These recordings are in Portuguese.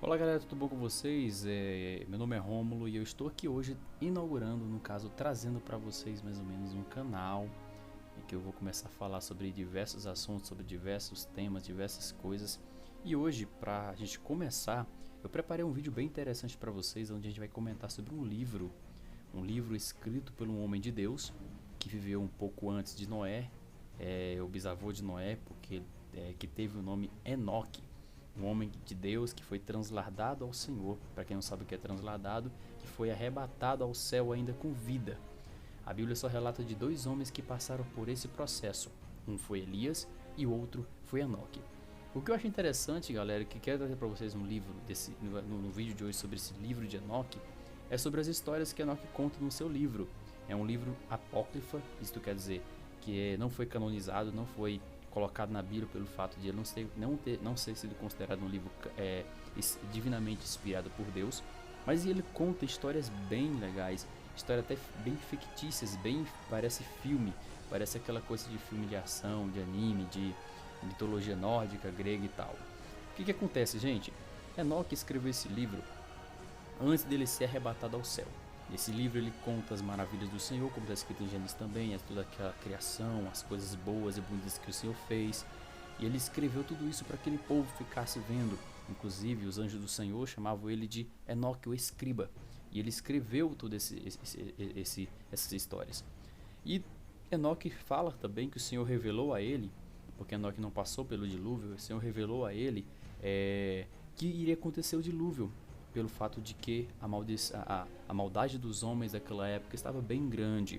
Olá galera, tudo bom com vocês? Meu nome é Rômulo e eu estou aqui hoje inaugurando, no caso, trazendo para vocês mais ou menos um canal em que eu vou começar a falar sobre diversos assuntos, sobre diversos temas, diversas coisas. E hoje, para a gente começar, eu preparei um vídeo bem interessante para vocês, onde a gente vai comentar sobre um livro escrito por um homem de Deus que viveu um pouco antes de Noé, o bisavô de Noé, porque que teve o nome Enoque, um homem de Deus que foi transladado ao Senhor. Para quem não sabe o que é transladado, que foi arrebatado ao céu ainda com vida. A Bíblia só relata de dois homens que passaram por esse processo. Um foi Elias e o outro foi Enoque. O que eu acho interessante, galera, que quero trazer para vocês no vídeo de hoje sobre esse livro de Enoque, é sobre as histórias que Enoque conta no seu livro. É um livro apócrifa, isto quer dizer que não foi canonizado, não foi colocado na Bíblia pelo fato de ele não ser sido considerado um livro divinamente inspirado por Deus, mas ele conta histórias bem legais, histórias até bem fictícias, parece filme, parece aquela coisa de filme de ação, de anime, de mitologia nórdica, grega e tal. O que acontece, gente? Enoque escreveu esse livro antes dele ser arrebatado ao céu. Nesse livro ele conta as maravilhas do Senhor, como está escrito em Gênesis também, é toda aquela criação, as coisas boas e bonitas que o Senhor fez. E ele escreveu tudo isso para aquele povo ficasse vendo. Inclusive os anjos do Senhor chamavam ele de Enoque, o escriba. E ele escreveu todas essas histórias. E Enoque fala também que o Senhor revelou a ele, porque Enoque não passou pelo dilúvio, o Senhor revelou a ele que iria acontecer o dilúvio, pelo fato de que a maldade dos homens daquela época estava bem grande.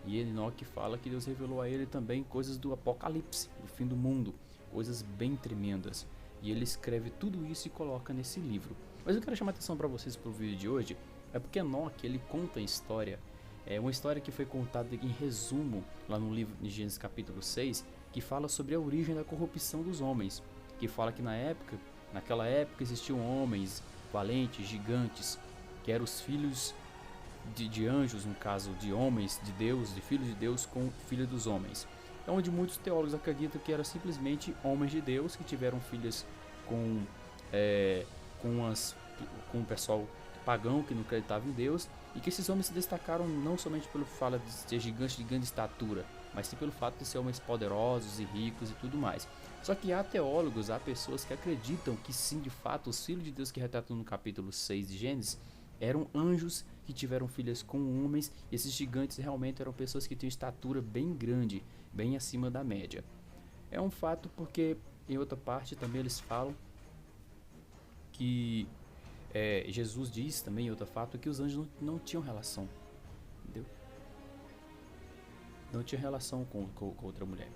E Enoque fala que Deus revelou a ele também coisas do apocalipse, do fim do mundo, coisas bem tremendas. E ele escreve tudo isso e coloca nesse livro. Mas eu quero chamar a atenção para vocês para o vídeo de hoje, é porque Enoque ele conta a história, uma história que foi contada em resumo lá no livro de Gênesis capítulo 6, que fala sobre a origem da corrupção dos homens, que fala que naquela época existiam homens valentes, gigantes, que eram os filhos de anjos, no caso de homens de Deus, de filhos de Deus com filhos dos homens. É onde muitos teólogos acreditam que eram simplesmente homens de Deus que tiveram filhas com com o pessoal pagão que não acreditava em Deus, e que esses homens se destacaram não somente pelo fato de ser gigantes de grande estatura, mas sim pelo fato de ser homens poderosos e ricos e tudo mais. Só que há teólogos, há pessoas que acreditam que sim, de fato, os filhos de Deus que retratam no capítulo 6 de Gênesis eram anjos que tiveram filhas com homens, e esses gigantes realmente eram pessoas que tinham estatura bem grande, bem acima da média. É um fato porque em outra parte também eles falam que Jesus diz também em outro fato que os anjos não tinham relação, entendeu? Não tinha relação com outra mulher,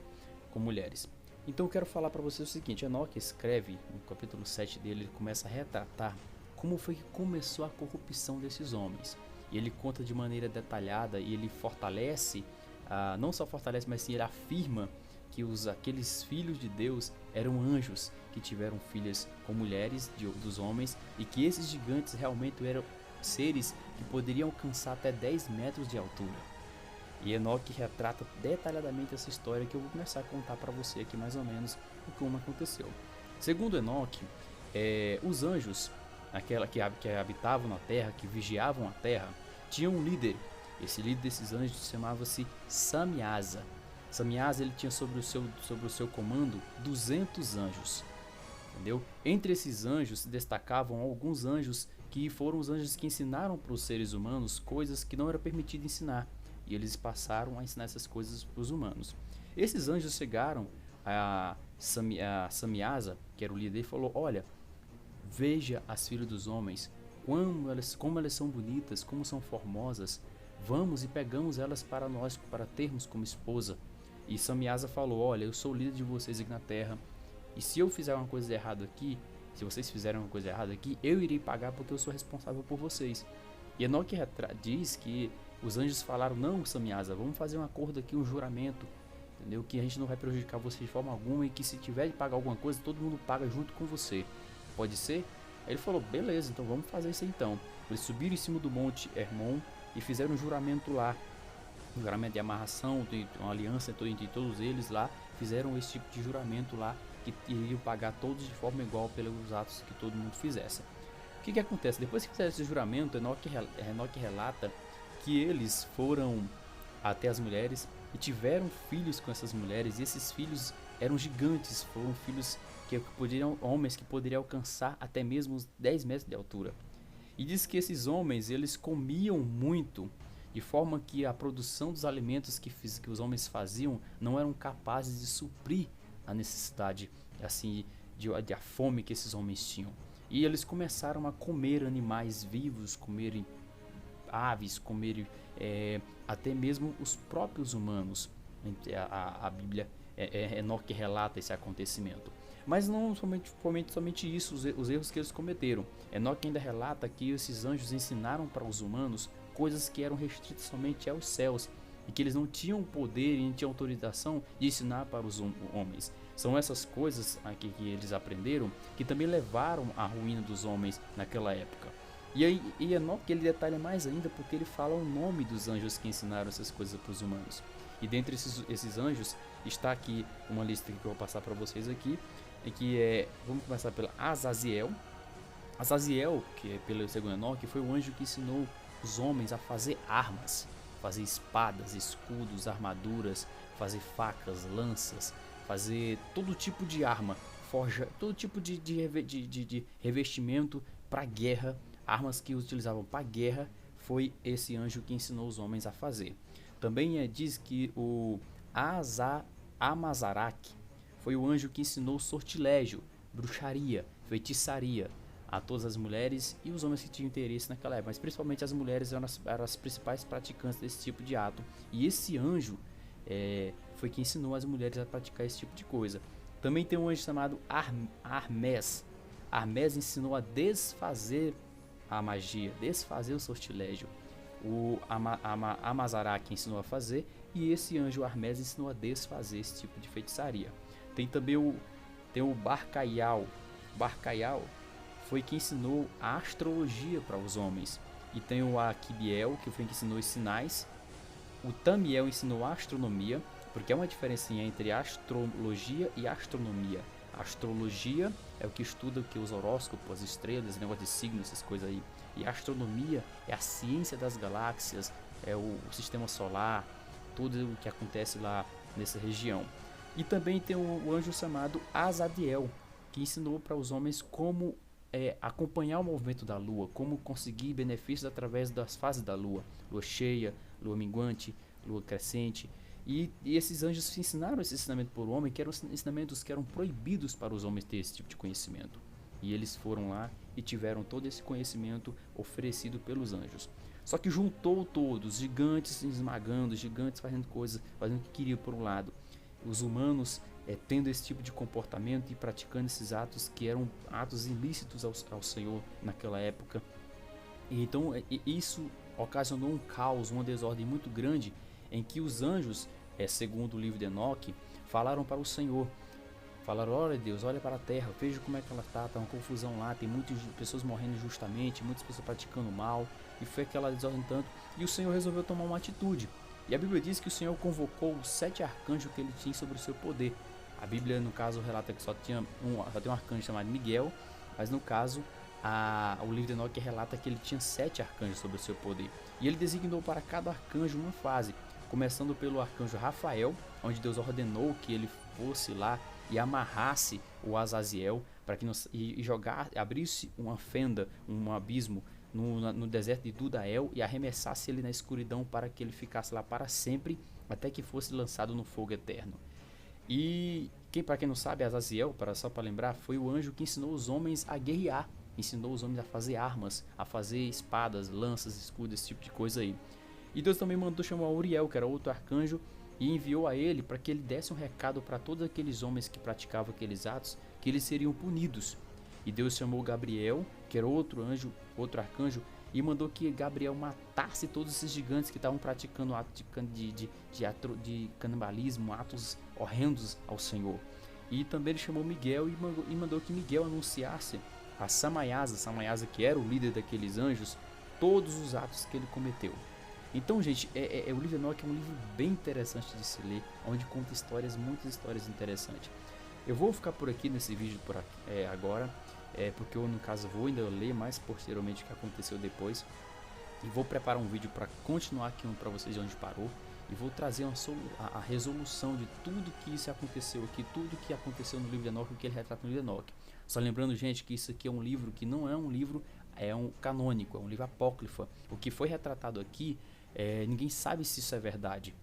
com mulheres. Então eu quero falar para vocês o seguinte: Enoque escreve no capítulo 7 dele, ele começa a retratar como foi que começou a corrupção desses homens. E ele conta de maneira detalhada e ele fortalece, não só fortalece, mas sim ele afirma que aqueles filhos de Deus eram anjos que tiveram filhas com mulheres dos homens, e que esses gigantes realmente eram seres que poderiam alcançar até 10 metros de altura. E Enoque retrata detalhadamente essa história que eu vou começar a contar para você aqui mais ou menos como aconteceu. Segundo Enoque, os anjos, que habitavam na terra, que vigiavam a terra, tinham um líder. Esse líder desses anjos chamava-se Samiasa. Samiasa ele tinha sobre o seu comando 200 anjos. Entendeu? Entre esses anjos se destacavam alguns anjos que foram os anjos que ensinaram para os seres humanos coisas que não era permitido ensinar. E eles passaram a ensinar essas coisas para os humanos. Esses anjos chegaram a Samiasa, que era o líder, e falou: olha, veja as filhas dos homens, como elas são bonitas, como são formosas. Vamos e pegamos elas para nós, para termos como esposa. E Samiasa falou: olha, eu sou o líder de vocês aqui na terra, e se eu fizer uma coisa errada aqui, se vocês fizerem uma coisa errada aqui, eu irei pagar porque eu sou responsável por vocês. E Enoque diz que os anjos falaram: não, Samiasa, vamos fazer um acordo aqui, um juramento, entendeu? Que a gente não vai prejudicar você de forma alguma, e que se tiver de pagar alguma coisa, todo mundo paga junto com você. Pode ser? Aí ele falou: beleza, então vamos fazer isso então. Eles subiram em cima do monte Hermon e fizeram um juramento lá. Um juramento de amarração, de uma aliança entre todos eles lá. Fizeram esse tipo de juramento lá, que iriam pagar todos de forma igual pelos atos que todo mundo fizesse. que acontece? Depois que fizeram esse juramento, Enoque relata que eles foram até as mulheres e tiveram filhos com essas mulheres, e esses filhos eram gigantes, foram filhos homens que poderiam alcançar até mesmo os 10 metros de altura. E diz que esses homens, eles comiam muito, de forma que a produção dos alimentos que os homens faziam não eram capazes de suprir a necessidade, assim, de a fome que esses homens tinham. E eles começaram a comer animais vivos, comerem aves, comerem até mesmo os próprios humanos. A Bíblia, Enoque relata esse acontecimento. Mas não somente isso, os erros que eles cometeram. Enoque ainda relata que esses anjos ensinaram para os humanos coisas que eram restritas somente aos céus, e que eles não tinham poder e não tinham autorização de ensinar para os homens. São essas coisas aqui que eles aprenderam que também levaram à ruína dos homens naquela época. E Enoque ele detalha mais ainda, porque ele fala o nome dos anjos que ensinaram essas coisas para os humanos. E dentre esses anjos está aqui uma lista que eu vou passar para vocês aqui, vamos começar pela Azaziel. Azaziel, que é pelo segundo Enoque, foi o anjo que ensinou os homens a fazer armas, fazer espadas, escudos, armaduras, fazer facas, lanças, fazer todo tipo de arma, forja, todo tipo de revestimento para guerra, armas que utilizavam para guerra. Foi esse anjo que ensinou os homens a fazer. Também diz que o Amazaraque foi o anjo que ensinou sortilégio, bruxaria, feitiçaria a todas as mulheres e os homens que tinham interesse naquela época, mas principalmente as mulheres eram as principais praticantes desse tipo de ato. E esse anjo foi que ensinou as mulheres a praticar esse tipo de coisa. Também tem um anjo chamado Hermes. Hermes ensinou a desfazer a magia, desfazer o sortilégio. O Amazaraque ensinou a fazer, e esse anjo Hermes ensinou a desfazer esse tipo de feitiçaria. Tem também o Barcaial. Barcaial foi quem ensinou a astrologia para os homens. E tem o Aquibiel, que foi quem ensinou os sinais. O Tamiel ensinou a astronomia, porque é uma diferença entre astrologia e astronomia. A astrologia é o que estuda os horóscopos, as estrelas, negócio de signos, essas coisas aí. E a astronomia é a ciência das galáxias, é o sistema solar, tudo o que acontece lá nessa região. E também tem o anjo chamado Azadiel, que ensinou para os homens como acompanhar o movimento da lua, como conseguir benefícios através das fases da lua, lua cheia, lua minguante, lua crescente. E esses anjos ensinaram esse ensinamento para o homem, que eram ensinamentos que eram proibidos para os homens ter esse tipo de conhecimento. E eles foram lá e tiveram todo esse conhecimento oferecido pelos anjos. Só que juntou todos, gigantes esmagando, gigantes fazendo coisas, fazendo o que queriam por um lado. Os humanos tendo esse tipo de comportamento e praticando esses atos que eram atos ilícitos ao Senhor naquela época. E então isso ocasionou um caos, uma desordem muito grande, em que os anjos, segundo o livro de Enoque, falaram para o Senhor. Falaram: olha Deus, olha para a terra, veja como é que ela está uma confusão lá, tem muitas pessoas morrendo injustamente, muitas pessoas praticando mal, e foi aquela desordem tanto, e o Senhor resolveu tomar uma atitude. E a Bíblia diz que o Senhor convocou os 7 arcanjos que ele tinha sobre o seu poder. A Bíblia, no caso, relata que só tem um arcanjo chamado Miguel, mas no caso, o livro de Enoque relata que ele tinha 7 arcanjos sobre o seu poder. E ele designou para cada arcanjo uma fase, começando pelo arcanjo Rafael, onde Deus ordenou que ele fosse lá e amarrasse o Azaziel para que abrisse uma fenda, um abismo no deserto de Dudael e arremessasse ele na escuridão para que ele ficasse lá para sempre, até que fosse lançado no fogo eterno. E para quem não sabe, Azaziel, só para lembrar, foi o anjo que ensinou os homens a guerrear, ensinou os homens a fazer armas, a fazer espadas, lanças, escudos, esse tipo de coisa aí. E Deus também mandou chamar Uriel, que era outro arcanjo, e enviou a ele para que ele desse um recado para todos aqueles homens que praticavam aqueles atos, que eles seriam punidos. E Deus chamou Gabriel, que era outro anjo, outro arcanjo, e mandou que Gabriel matasse todos esses gigantes que estavam praticando atos de canibalismo, atos horrendos ao Senhor. E também ele chamou Miguel e mandou que Miguel anunciasse a Samaiasa, que era o líder daqueles anjos, todos os atos que ele cometeu. Então, gente, o livro de Enoque é um livro bem interessante de se ler, onde conta muitas histórias interessantes. Eu vou ficar por aqui nesse vídeo agora. porque eu no caso vou ainda ler mais posteriormente o que aconteceu depois, e vou preparar um vídeo para continuar aqui para vocês de onde parou, e vou trazer a resolução de tudo que isso aconteceu aqui, tudo que aconteceu no livro de Enoque, o que ele retrata no livro de Enoque. Só lembrando, gente, que isso aqui é um livro que não é um livro canônico, é um livro apócrifo. O que foi retratado aqui, ninguém sabe se isso é verdade,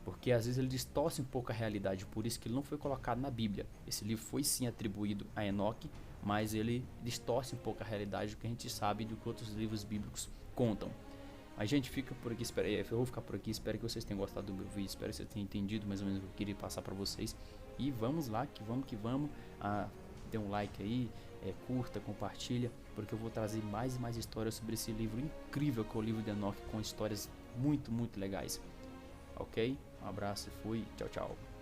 porque às vezes ele distorce um pouco a realidade, por isso que ele não foi colocado na Bíblia. Esse livro foi sim atribuído a Enoque, mas ele distorce um pouco a realidade do que a gente sabe do que outros livros bíblicos contam. A gente fica por aqui, eu vou ficar por aqui, espero que vocês tenham gostado do meu vídeo, espero que vocês tenham entendido mais ou menos o que eu queria passar para vocês. E vamos lá, que vamos, dê um like aí, curta, compartilha, porque eu vou trazer mais e mais histórias sobre esse livro incrível que é o livro de Enoque, com histórias muito, muito legais. Ok? Um abraço, fui, tchau, tchau.